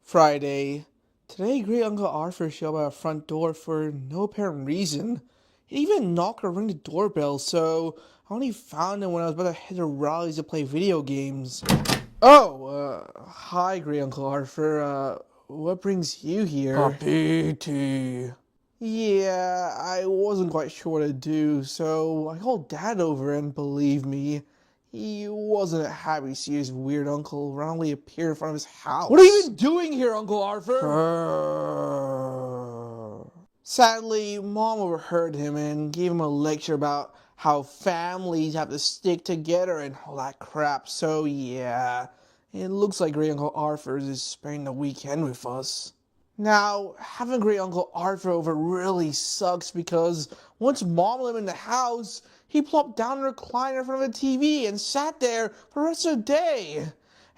Friday. Today, Great Uncle Arthur showed up at our front door for no apparent reason. He didn't even knock or ring the doorbell, so I only found him when I was about to head to Raleigh's to play video games. Hi, Great Uncle Arthur. What brings you here? A PT. Yeah, I wasn't quite sure what to do, so I called Dad over, and believe me, he wasn't happy to see his weird uncle randomly appear in front of his house. What are you even doing here, Uncle Arthur? Sadly, Mom overheard him and gave him a lecture about how families have to stick together and all that crap, so yeah, it looks like Great Uncle Arthur is spending the weekend with us. Now, having Great Uncle Arthur over really sucks because once Mom let him in the house, he plopped down in a recliner in front of the TV and sat there for the rest of the day.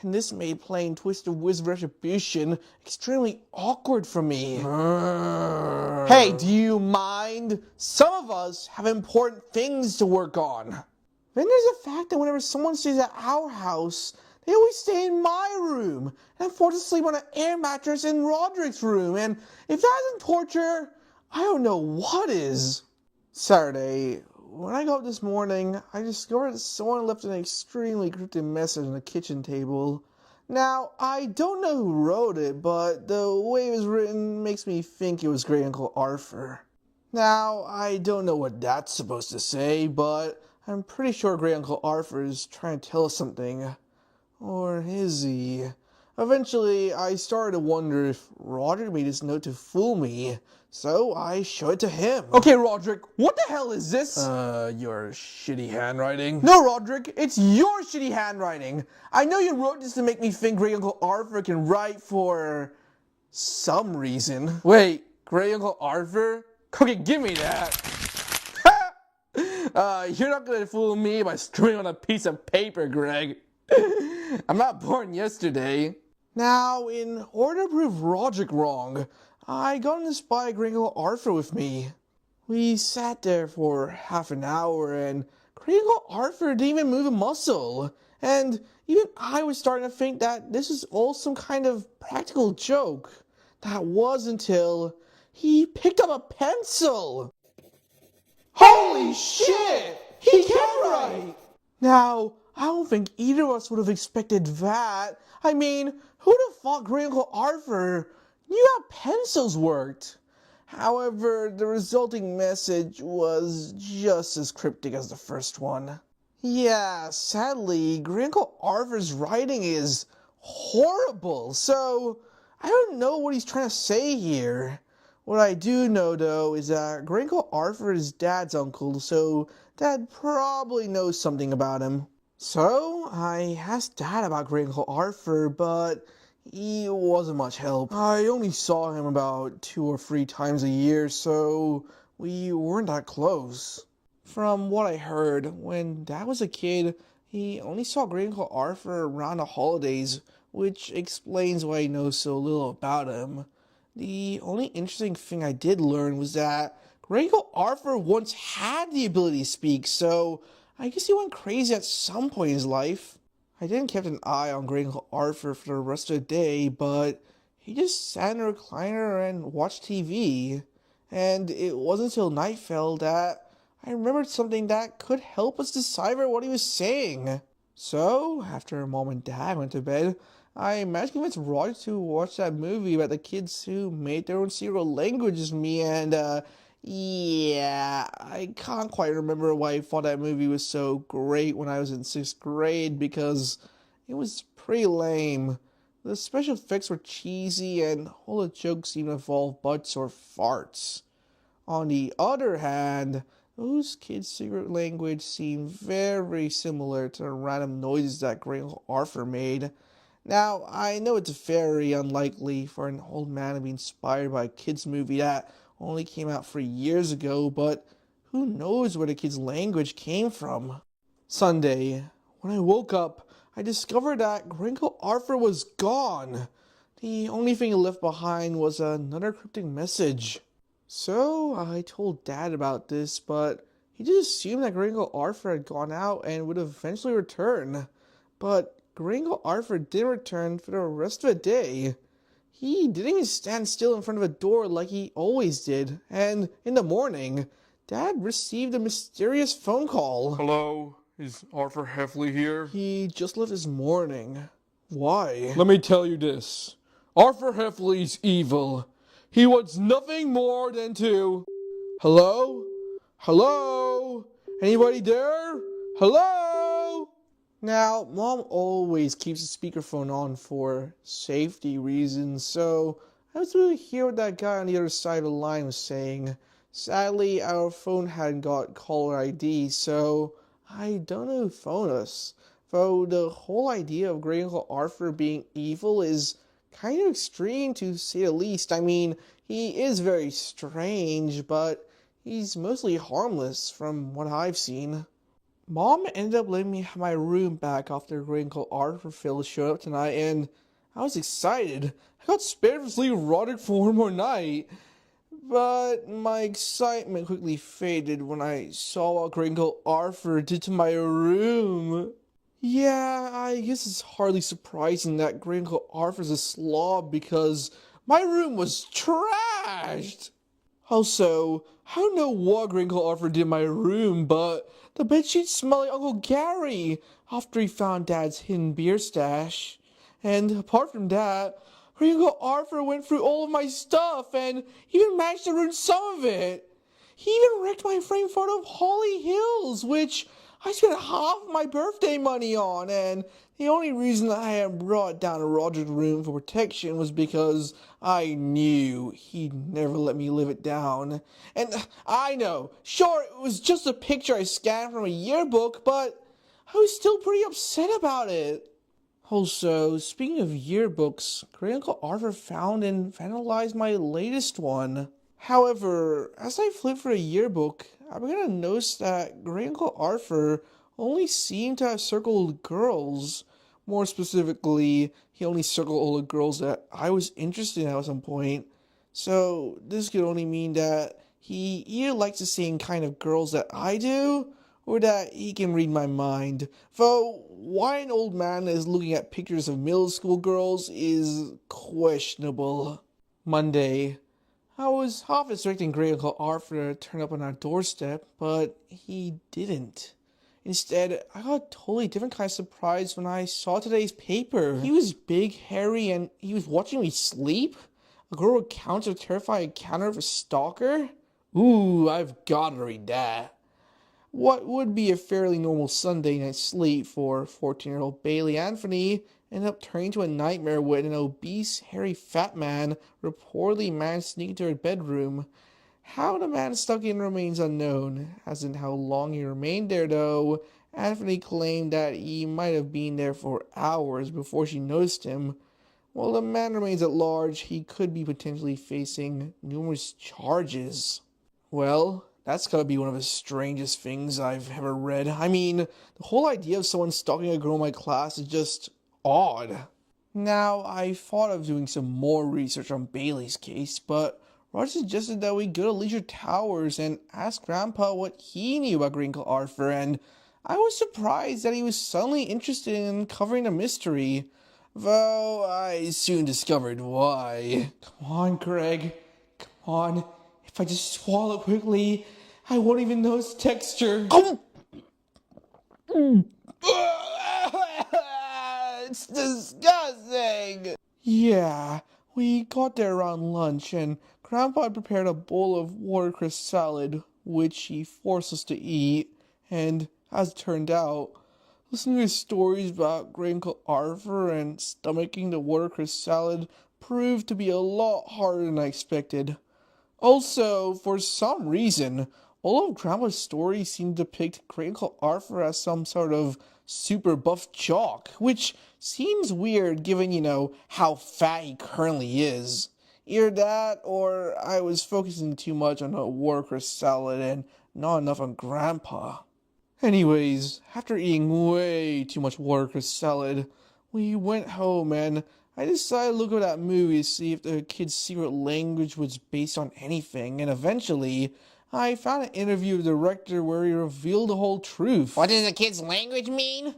And this made playing Twisted Wizard Retribution extremely awkward for me. Hey, do you mind? Some of us have important things to work on. Then there's the fact that whenever someone stays at our house, they always stay in my room, and I'm forced to sleep on an air mattress in Roderick's room, and if that isn't torture, I don't know what is. Saturday. When I got up this morning, I discovered that someone left an extremely cryptic message on the kitchen table. Now, I don't know who wrote it, but the way it was written makes me think it was Great Uncle Arthur. Now, I don't know what that's supposed to say, but I'm pretty sure Great Uncle Arthur is trying to tell us something. Or is he? Eventually, I started to wonder if Roderick made this note to fool me, so I showed it to him. Okay, Roderick, what the hell is this? Your shitty handwriting? No, Roderick, it's your shitty handwriting. I know you wrote this to make me think Great Uncle Arthur can write for some reason. Wait, Great Uncle Arthur? Okay, give me that. You're not gonna fool me by scribbling on a piece of paper, Greg. I'm not born yesterday. Now, in order to prove Roderick wrong, I got him to spy Great Uncle Arthur with me. We sat there for half an hour, and Great Uncle Arthur didn't even move a muscle. And even I was starting to think that this was all some kind of practical joke. That was until he picked up a pencil. Holy shit! He can write! Now, I don't think either of us would have expected that. I mean, who'd have thought Great Uncle Arthur knew how pencils worked? However, the resulting message was just as cryptic as the first one. Yeah, sadly, Great Uncle Arthur's writing is horrible, so I don't know what he's trying to say here. What I do know, though, is that Great Uncle Arthur is Dad's uncle, so Dad probably knows something about him. So, I asked Dad about Great Uncle Arthur, but he wasn't much help. I only saw him about 2 or 3 times a year, so we weren't that close. From what I heard, when Dad was a kid, he only saw Great Uncle Arthur around the holidays, which explains why he knows so little about him. The only interesting thing I did learn was that Great Uncle Arthur once had the ability to speak, so I guess he went crazy at some point in his life. I didn't keep an eye on Great Uncle Arthur for the rest of the day, but he just sat in a recliner and watched TV. And it wasn't until night fell that I remembered something that could help us decipher what he was saying. So, after Mom and Dad went to bed, I managed to convince Roger to watch that movie about the kids who made their own serial languages with me, and yeah, I can't quite remember why I thought that movie was so great when I was in 6th grade, because it was pretty lame. The special effects were cheesy, and all the jokes even involved butts or farts. On the other hand, those kids' secret language seemed very similar to the random noises that Great Uncle Arthur made. Now, I know it's very unlikely for an old man to be inspired by a kid's movie that only came out 3 years ago, but who knows where the kid's language came from. Sunday. When I woke up, I discovered that Great Uncle Arthur was gone. The only thing he left behind was another cryptic message. So, I told Dad about this, but he just assumed that Great Uncle Arthur had gone out and would eventually return. But Great Uncle Arthur didn't return for the rest of the day. He didn't even stand still in front of a door like he always did. And in the morning, Dad received a mysterious phone call. Hello, is Arthur Heffley here? He just left this morning. Why? Let me tell you this. Arthur Heffley's evil. He wants nothing more than to... Hello? Hello? Anybody there? Hello? Now, Mom always keeps the speakerphone on for safety reasons, so I was able to hear what that guy on the other side of the line was saying. Sadly, our phone hadn't got caller ID, so I don't know who phoned us. Though the whole idea of Great Uncle Arthur being evil is kind of extreme to say the least. I mean, he is very strange, but he's mostly harmless from what I've seen. Mom ended up letting me have my room back after Great Uncle Arthur Phil showed up tonight, and I was excited. I got spared from sleep erotic for one more night. But my excitement quickly faded when I saw what Great Uncle Arthur did to my room. Yeah, I guess it's hardly surprising that Great Uncle Arthur's a slob because my room was trashed. Also, I don't know what Great Uncle Arthur did in my room, but the bedsheets smell like Uncle Gary after he found Dad's hidden beer stash. And apart from that, Great Uncle Arthur went through all of my stuff and even managed to ruin some of it. He even wrecked my framed photo of Holly Hills, which I spent half my birthday money on, and the only reason I had brought it down to Roger's room for protection was because I knew he'd never let me live it down. And I know, sure, it was just a picture I scanned from a yearbook, but I was still pretty upset about it. Also, speaking of yearbooks, Great Uncle Arthur found and vandalized my latest one. However, as I flipped through the yearbook, I began to notice that Great Uncle Arthur only seemed to have circled girls. More specifically, he only circled all the girls that I was interested in at some point. So, this could only mean that he either likes the same kind of girls that I do, or that he can read my mind. Though, why an old man is looking at pictures of middle school girls is questionable. Monday. I was half expecting Great Uncle Arthur to turn up on our doorstep, but he didn't. Instead, I got a totally different kind of surprise when I saw today's paper. He was big, hairy, and he was watching me sleep? A girl recounts a terrifying encounter of a stalker? Ooh, I've gotta read that. What would be a fairly normal Sunday night sleep for 14-year-old Bailey Anthony ended up turning to a nightmare when an obese, hairy, fat man reportedly managed to sneak into her bedroom. How the man stuck in remains unknown, as in how long he remained there though. Anthony claimed that he might have been there for hours before she noticed him. While the man remains at large, he could be potentially facing numerous charges. Well, that's gotta be one of the strangest things I've ever read. I mean, the whole idea of someone stalking a girl in my class is just odd. Now, I thought of doing some more research on Bailey's case, but Roger suggested that we go to Leisure Towers and ask Grandpa what he knew about Great Uncle Arthur, and I was surprised that he was suddenly interested in uncovering the mystery, though I soon discovered why. Come on, Greg. Come on. If I just swallow quickly, I won't even notice texture. Oh! It's disgusting! Yeah, we got there around lunch, and Grandpa had prepared a bowl of watercress salad, which he forced us to eat, and as it turned out, listening to his stories about Great Uncle Arthur and stomaching the watercress salad proved to be a lot harder than I expected. Also, for some reason, all of Grandpa's stories seem to depict Great Uncle Arthur as some sort of super buff jock, which seems weird given, how fat he currently is. Either that, or I was focusing too much on the watercress salad and not enough on Grandpa. Anyways, after eating way too much watercress salad, we went home and I decided to look at that movie to see if the kid's secret language was based on anything, and eventually, I found an interview with the director where he revealed the whole truth. What does the kid's language mean?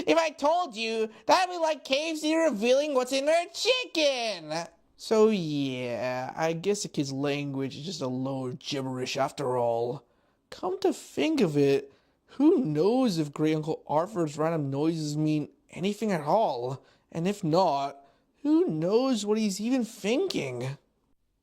If I told you, that'd be like KFC revealing what's in their chicken. So yeah, I guess the kid's language is just a load of gibberish after all. Come to think of it, who knows if Great Uncle Arthur's random noises mean anything at all? And if not, who knows what he's even thinking?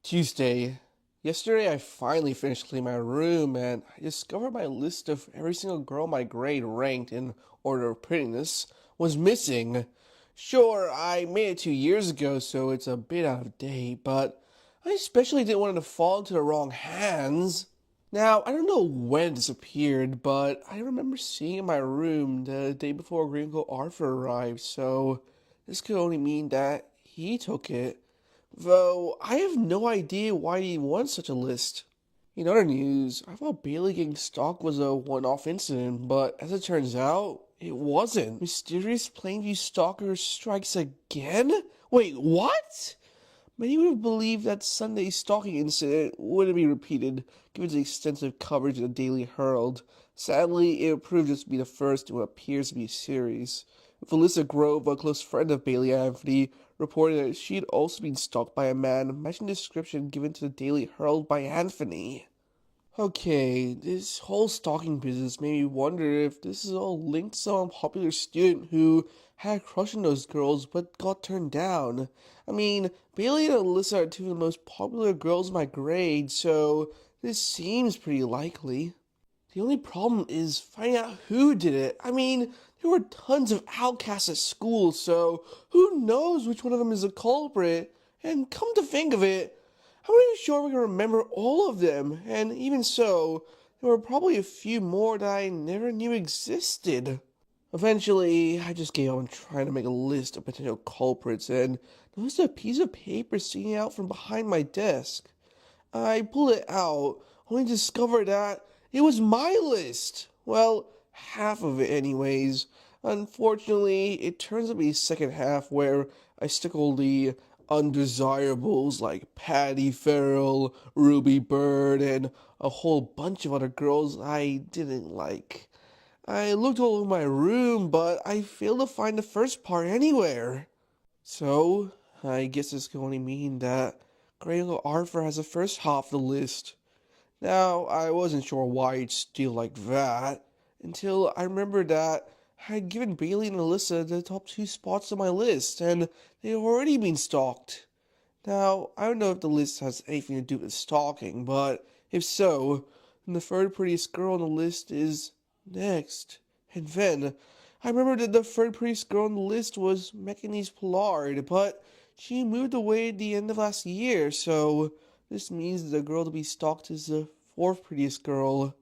Tuesday. Yesterday I finally finished cleaning my room and I discovered my list of every single girl my grade ranked in order of prettiness was missing. Sure, I made it 2 years ago, so it's a bit out of date, but I especially didn't want it to fall into the wrong hands. Now, I don't know when it disappeared, but I remember seeing it in my room the day before Great Uncle Arthur arrived, so this could only mean that he took it. Though, I have no idea why he wants such a list. In other news, I thought Bailey getting stalked was a one-off incident, but as it turns out, it wasn't. Mysterious Plainview stalker strikes again? Wait, what? Many would have believed that Sunday's stalking incident wouldn't be repeated, given the extensive coverage of the Daily Herald. Sadly, it proved just to be the first in what appears to be a series. Felissa Grove, a close friend of Bailey Anthony, reported that she had also been stalked by a man matching the description given to the Daily Herald by Anthony. Okay, this whole stalking business made me wonder if this is all linked to some popular student who had a crush on those girls but got turned down. I mean, Bailey and Alyssa are two of the most popular girls in my grade, so this seems pretty likely. The only problem is finding out who did it. I mean, there were tons of outcasts at school, so who knows which one of them is a culprit? And come to think of it, I'm not even sure we can remember all of them, and even so, there were probably a few more that I never knew existed. Eventually, I just gave up on trying to make a list of potential culprits and noticed a piece of paper sticking out from behind my desk. I pulled it out, only to discover that it was my list. Well, half of it anyways. Unfortunately, it turns out to be the second half where I stuck all the undesirables like Patty Farrell, Ruby Bird, and a whole bunch of other girls I didn't like. I looked all over my room, but I failed to find the first part anywhere. So, I guess this can only mean that Great Uncle Arthur has the first half of the list. Now, I wasn't sure why he'd steal like that, until I remembered that I had given Bailey and Alyssa the top 2 spots on my list, and they had already been stalked. Now, I don't know if the list has anything to do with stalking, but if so, then the third prettiest girl on the list is next. And then, I remembered that the third prettiest girl on the list was Mechanese Pollard, but she moved away at the end of last year, so this means that the girl to be stalked is the fourth prettiest girl,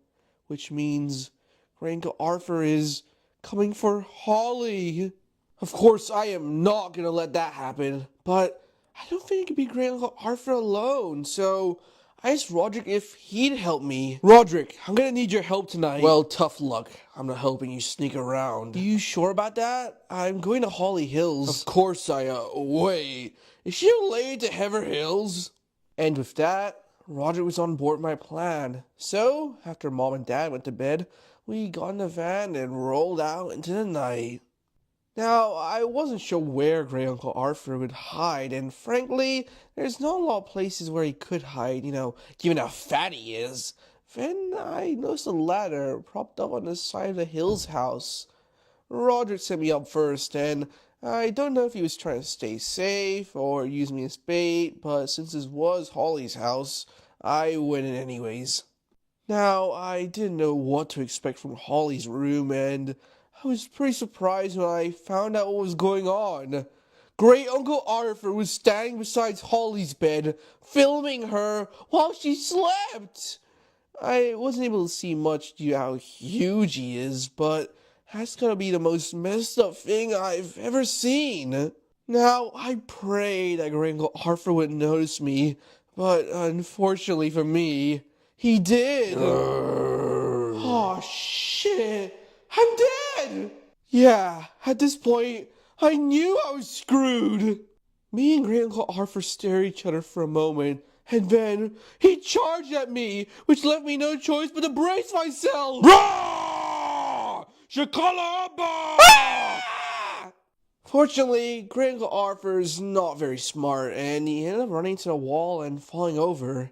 which means Great Uncle Arthur is coming for Holly. Of course, I am not gonna let that happen, but I don't think it could be Great Uncle Arthur alone, so I asked Roderick if he'd help me. Roderick, I'm gonna need your help tonight. Well, tough luck. I'm not helping you sneak around. You sure about that? I'm going to Holly Hills. Of course wait. Is she related to Heather Hills? And with that, Roderick was on board my plan. So, after Mom and Dad went to bed, we got in the van and rolled out into the night. Now, I wasn't sure where Great Uncle Arthur would hide, and frankly, there's not a lot of places where he could hide, given how fat he is. Then I noticed a ladder propped up on the side of the Hills house. Roderick set me up first, and I don't know if he was trying to stay safe or use me as bait, but since this was Holly's house, I went in anyways. Now, I didn't know what to expect from Holly's room, and I was pretty surprised when I found out what was going on. Great Uncle Arthur was standing beside Holly's bed, filming her while she slept. I wasn't able to see much due to how huge he is, but that's gotta be the most messed up thing I've ever seen. Now, I prayed that Great Uncle Arthur would notice me, but unfortunately for me, he did. Oh, shit. I'm dead! Yeah, at this point, I knew I was screwed. Me and Great Uncle Arthur stared at each other for a moment, and then he charged at me, which left me no choice but to brace myself. Shakalaba! Fortunately, Great Uncle Arthur's not very smart, and he ended up running into the wall and falling over.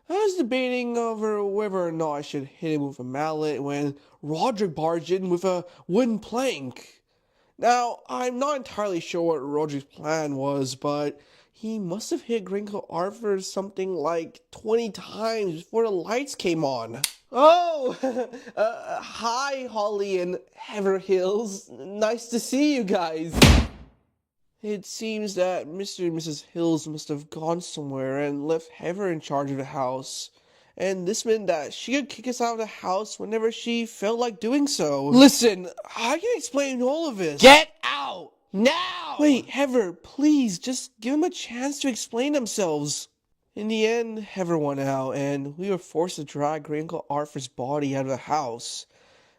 I was debating over whether or not I should hit him with a mallet when Roderick barged in with a wooden plank. Now, I'm not entirely sure what Roderick's plan was, but he must have hit Great Uncle Arthur something like 20 times before the lights came on. Oh, hi, Holly and Heather Hills. Nice to see you guys. It seems that Mr. and Mrs. Hills must have gone somewhere and left Heather in charge of the house. And this meant that she could kick us out of the house whenever she felt like doing so. Listen, I can explain all of this. Get out! Now! Wait, Heather, please, just give them a chance to explain themselves. In the end, Heather won out, and we were forced to drag Great Uncle Arthur's body out of the house.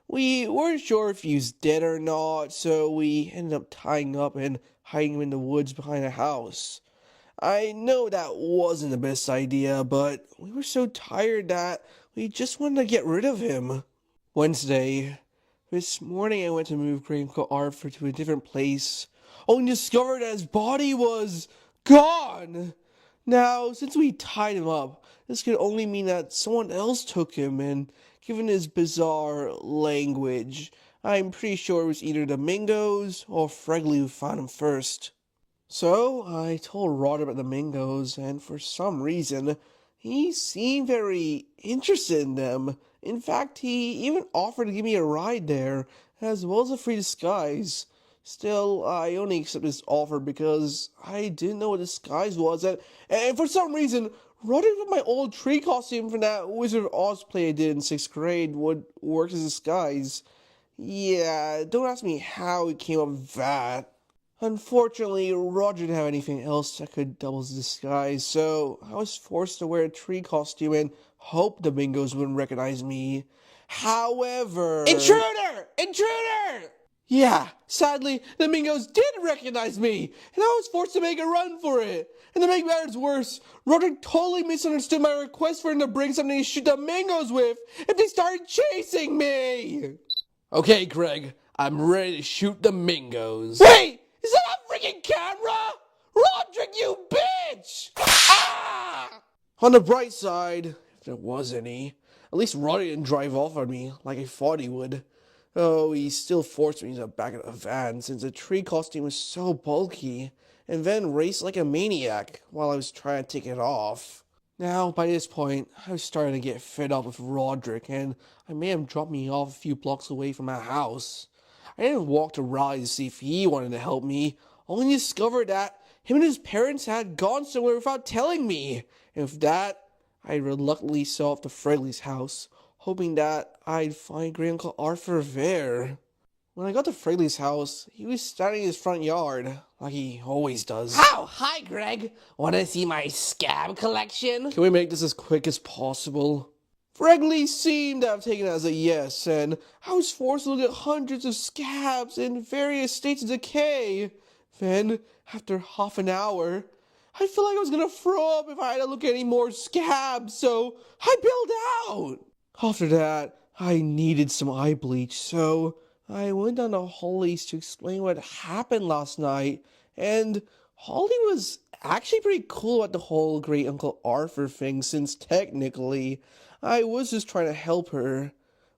We weren't sure if he was dead or not, so we ended up tying up and hiding him in the woods behind the house. I know that wasn't the best idea, but we were so tired that we just wanted to get rid of him. Wednesday. This morning I went to move Great Uncle Arthur to a different place, only discovered that his body was gone. Now, since we tied him up, this could only mean that someone else took him, and given his bizarre language, I'm pretty sure it was either the Mingos or Fregley who found him first. So, I told Rod about the Mingos, and for some reason, he seemed very interested in them. In fact, he even offered to give me a ride there, as well as a free disguise. Still, I only accepted this offer because I didn't know what disguise was, and for some reason, running with my old tree costume from that Wizard of Oz play I did in 6th grade would work as a disguise. Yeah, don't ask me how it came up with that. Unfortunately, Roger didn't have anything else that could double as a disguise, so I was forced to wear a tree costume and hope the Mingos wouldn't recognize me. However... Intruder! Intruder! Yeah, sadly, the Mingos did recognize me, and I was forced to make a run for it. And to make matters worse, Roderick totally misunderstood my request for him to bring something to shoot the Mingos with if they started chasing me. Okay, Greg, I'm ready to shoot the Mingos. Wait! Is that a freaking camera? Roderick, you bitch! Ah! On the bright side, if there was any, at least Roderick didn't drive off on me like I thought he would. Oh, he still forced me to the back of the van since the tree costume was so bulky, and then raced like a maniac while I was trying to take it off. Now, by this point, I was starting to get fed up with Roderick, and I made him drop me off a few blocks away from my house. I didn't walk to Raleigh to see if he wanted to help me, only discovered that him and his parents had gone somewhere without telling me. And with that, I reluctantly set off to Fregley's house, hoping that I'd find Great Uncle Arthur there. When I got to Fregley's house, he was standing in his front yard, like he always does. Oh, hi, Greg. Want to see my scab collection? Can we make this as quick as possible? Fregley seemed to have taken it as a yes, and I was forced to look at hundreds of scabs in various states of decay. Then, after half an hour, I felt like I was gonna throw up if I had to look at any more scabs, so I bailed out. After that, I needed some eye bleach, so I went down to Holly's to explain what happened last night, and Holly was actually pretty cool at the whole Great Uncle Arthur thing, since technically I was just trying to help her.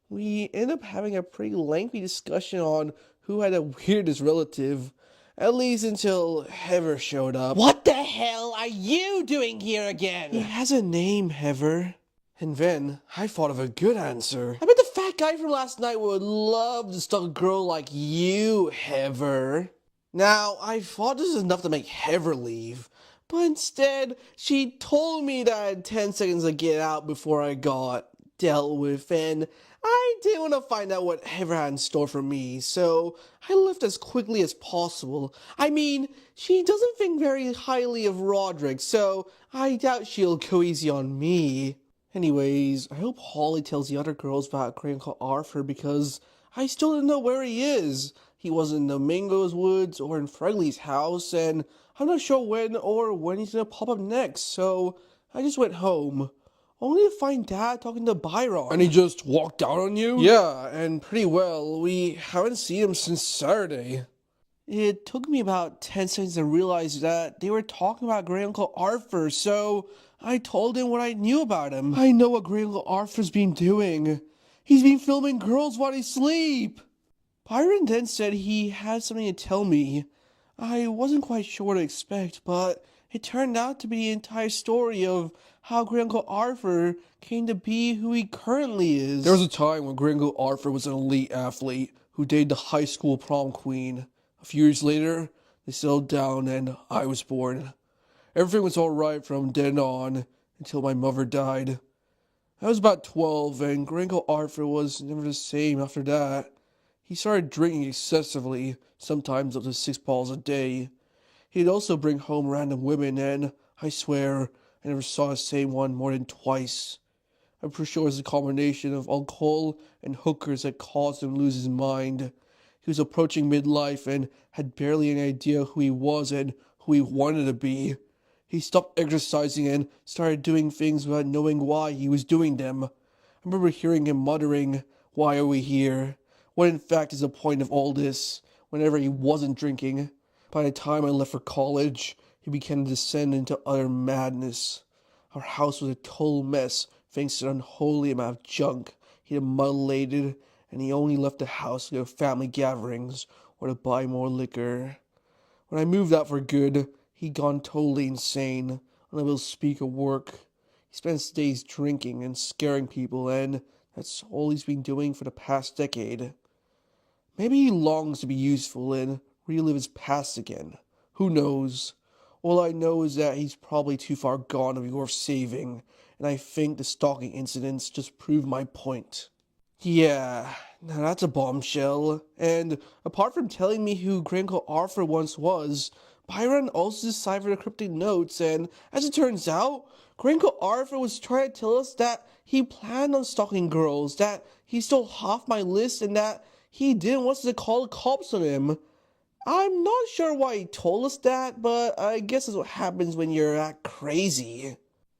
We ended up having a pretty lengthy discussion on who had the weirdest relative, at least until Heather showed up. What the hell are you doing here again? He has a name, Heather. And then I thought of a good answer. I bet the fat guy from last night would love to stalk a girl like you, Heather. Now, I thought this was enough to make Heather leave, but instead, she told me that I had 10 seconds to get out before I got dealt with, and I didn't want to find out what Heather had in store for me, so I left as quickly as possible. I mean, she doesn't think very highly of Roderick, so I doubt she'll go easy on me. Anyways, I hope Holly tells the other girls about Great Uncle Arthur, because I still don't know where he is. He wasn't in the Mingo's woods or in Fregley's house, and I'm not sure when he's gonna pop up next, so I just went home. Only to find Dad talking to Byron. And he just walked out on you? Yeah, and pretty well. We haven't seen him since Saturday. It took me about 10 seconds to realize that they were talking about Great Uncle Arthur, so I told him what I knew about him. I know what Great Uncle Arthur's been doing. He's been filming girls while they sleep. Byron then said he had something to tell me. I wasn't quite sure what to expect, but it turned out to be the entire story of how Great Uncle Arthur came to be who he currently is. There was a time when Great Uncle Arthur was an elite athlete who dated the high school prom queen. A few years later, they settled down and I was born. Everything was alright from then on until my mother died. I was about 12 and Great Uncle Arthur was never the same after that. He started drinking excessively, sometimes up to 6 bottles a day. He'd also bring home random women and, I swear, I never saw the same one more than twice. I'm pretty sure it was a combination of alcohol and hookers that caused him to lose his mind. He was approaching midlife and had barely any idea who he was and who he wanted to be. He stopped exercising and started doing things without knowing why he was doing them. I remember hearing him muttering, "Why are we here? What in fact is the point of all this?" whenever he wasn't drinking. By the time I left for college, he began to descend into utter madness. Our house was a total mess thanks to an unholy amount of junk he had mutilated, and he only left the house to go to family gatherings or to buy more liquor. When I moved out for good, he'd gone totally insane, unable to speak or work. He spent his days drinking and scaring people, and that's all he's been doing for the past decade. Maybe he longs to be useful and relive his past again. Who knows? All I know is that he's probably too far gone to be worth saving, and I think the stalking incidents just prove my point. Yeah, now that's a bombshell. And apart from telling me who Great Uncle Arthur once was, Byron also deciphered the cryptic notes, and as it turns out, Great Uncle Arthur was trying to tell us that he planned on stalking girls, that he stole half my list, and that he didn't want us to call the cops on him. I'm not sure why he told us that, but I guess that's what happens when you're that crazy.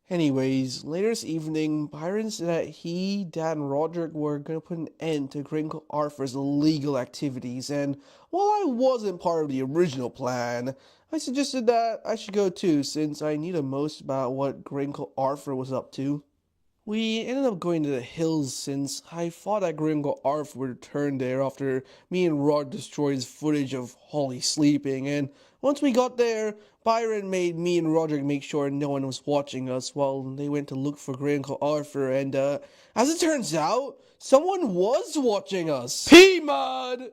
Anyways, later this evening, Byron said that he, Dad, and Roderick were going to put an end to Great Uncle Arthur's illegal activities, and while I wasn't part of the original plan, I suggested that I should go too, since I knew the most about what Great Uncle Arthur was up to. We ended up going to the hills since I thought that Great Uncle Arthur would return there after me and Rod destroyed his footage of Holly sleeping, and once we got there, Byron made me and Roderick make sure no one was watching us while they went to look for Great Uncle Arthur, and as it turns out, someone was watching us! P-Mud!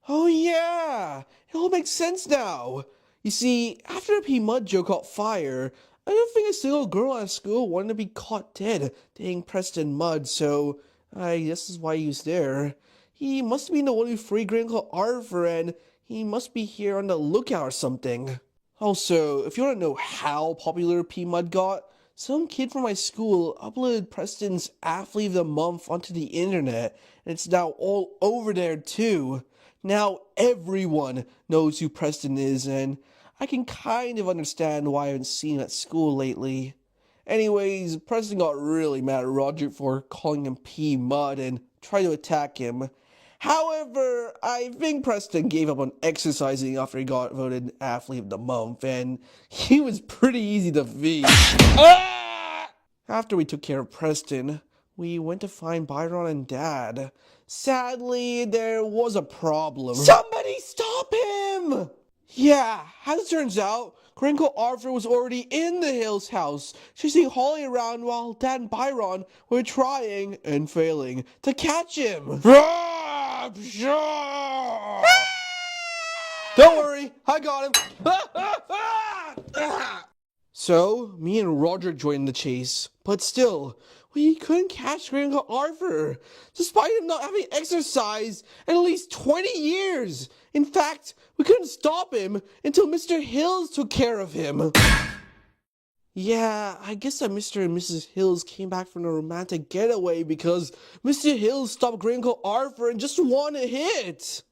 Oh yeah, it all makes sense now. You see, after the P-Mud joke caught fire, I don't think a single girl at school wanted to be caught dead dating Preston Mudd, so I guess this is why he was there. He must have been the one who freed Great Uncle Arthur, and he must be here on the lookout or something. Also, if you want to know how popular P-Mud got, some kid from my school uploaded Preston's Athlete of the Month onto the internet, and it's now all over there too. Now everyone knows who Preston is, and I can kind of understand why I haven't seen him at school lately. Anyways, Preston got really mad at Roger for calling him P-Mud and tried to attack him. However, I think Preston gave up on exercising after he got voted Athlete of the Month, and he was pretty easy to defeat. After we took care of Preston, we went to find Byron and Dad. Sadly, there was a problem. Somebody stop him! Yeah, as it turns out, Great Uncle Arthur was already in the Hills house, chasing Holly around while Dad and Byron were trying, and failing, to catch him. Don't worry, I got him. So, me and Roger joined the chase, but still, we couldn't catch Great Uncle Arthur, despite him not having exercised in at least 20 years. In fact, we couldn't stop him until Mr. Hills took care of him. Yeah, I guess that Mr. and Mrs. Hills came back from a romantic getaway because Mr. Hills stopped Great Uncle Arthur in just one hit.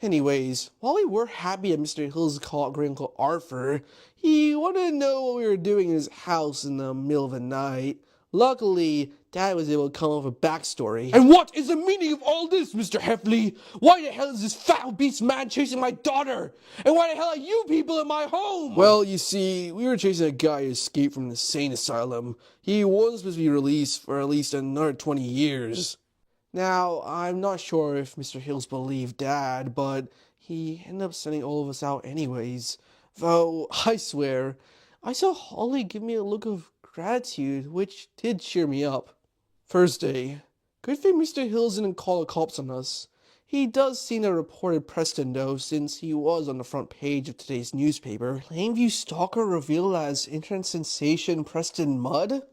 Anyways, while we were happy that Mr. Hills caught Great Uncle Arthur, he wanted to know what we were doing in his house in the middle of the night. Luckily, Dad was able to come up with a backstory. And what is the meaning of all this, Mr. Heffley? Why the hell is this foul beast man chasing my daughter? And why the hell are you people in my home? Well, you see, we were chasing a guy who escaped from an insane asylum. He wasn't supposed to be released for at least another 20 years. Now, I'm not sure if Mr. Hills believed Dad, but he ended up sending all of us out anyways. Though, I swear, I saw Holly give me a look of gratitude, which did cheer me up. First day. Good thing Mr. Hills didn't call the cops on us. He does seem to have reported Preston though, since he was on the front page of today's newspaper. Plainview stalker revealed as internet sensation Preston Mudd?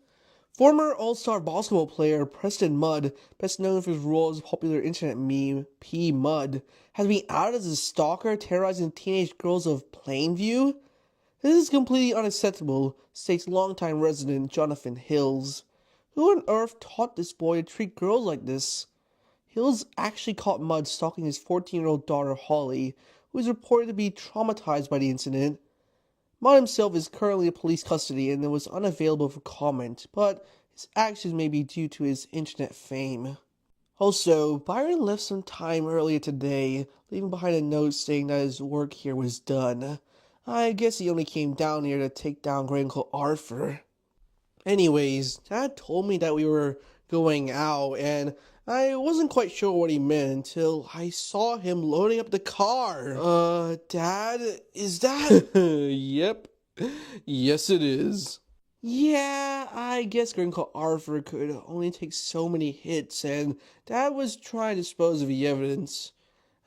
Former all-star basketball player Preston Mudd, best known for his role as a popular internet meme P. Mudd, has been outed as a stalker terrorizing teenage girls of Plainview? This is completely unacceptable, states longtime resident Jonathan Hills. Who on earth taught this boy to treat girls like this? Hills actually caught Mudd stalking his 14-year-old daughter Holly, who is reported to be traumatized by the incident. Mudd himself is currently in police custody and was unavailable for comment, but his actions may be due to his internet fame. Also, Byron left some time earlier today, leaving behind a note saying that his work here was done. I guess he only came down here to take down Great Uncle Arthur. Anyways, Dad told me that we were going out, and I wasn't quite sure what he meant until I saw him loading up the car. Dad, is that... Yep. Yes, it is. Yeah, I guess Grandpa Arthur could only take so many hits, and Dad was trying to dispose of the evidence.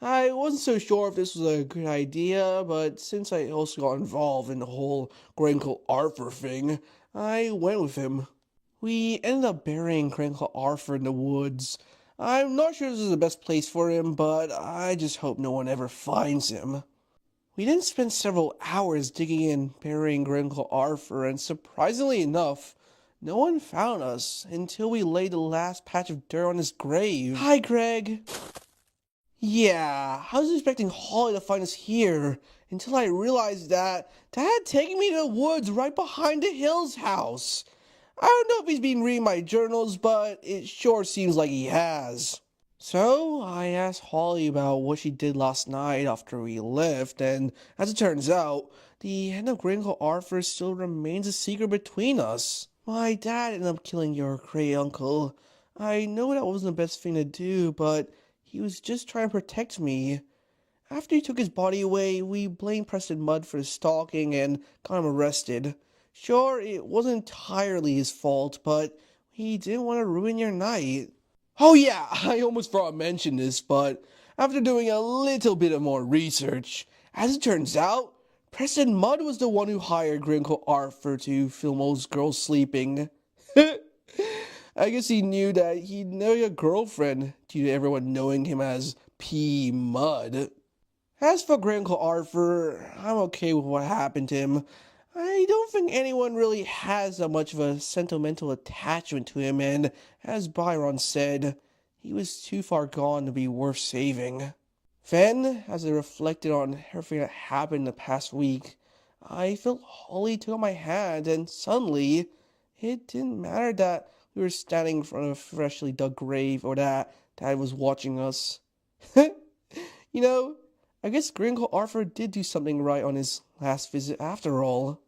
I wasn't so sure if this was a good idea, but since I also got involved in the whole Grandpa Arthur thing, I went with him. We ended up burying Grandpa Arthur in the woods. I'm not sure this is the best place for him, but I just hope no one ever finds him. We then spent several hours digging and burying Grandpa Arthur, and surprisingly enough, no one found us until we laid the last patch of dirt on his grave. Hi, Greg. Yeah, I was expecting Holly to find us here, until I realized that Dad had taken me to the woods right behind the Hills house. I don't know if he's been reading my journals, but it sure seems like he has. So, I asked Holly about what she did last night after we left, and as it turns out, the end of Grandpa Arthur still remains a secret between us. My dad ended up killing your great uncle. I know that wasn't the best thing to do, but he was just trying to protect me. After he took his body away, we blamed Preston Mudd for stalking and got him arrested. Sure, it wasn't entirely his fault, but he didn't want to ruin your night. Oh yeah, I almost forgot to mention this, but after doing a little bit of more research, as it turns out, Preston Mudd was the one who hired Grandpa Arthur to film all those girls sleeping. I guess he knew that he'd never get a girlfriend due to everyone knowing him as P. Mudd. As for Grandpa Arthur, I'm okay with what happened to him. I don't think anyone really has that much of a sentimental attachment to him, and as Byron said, he was too far gone to be worth saving. Then, as I reflected on everything that happened the past week, I felt Holly took my hand, and suddenly, it didn't matter that we were standing in front of a freshly dug grave or that Dad was watching us. You know, I guess Grandpa Arthur did do something right on his last visit after all.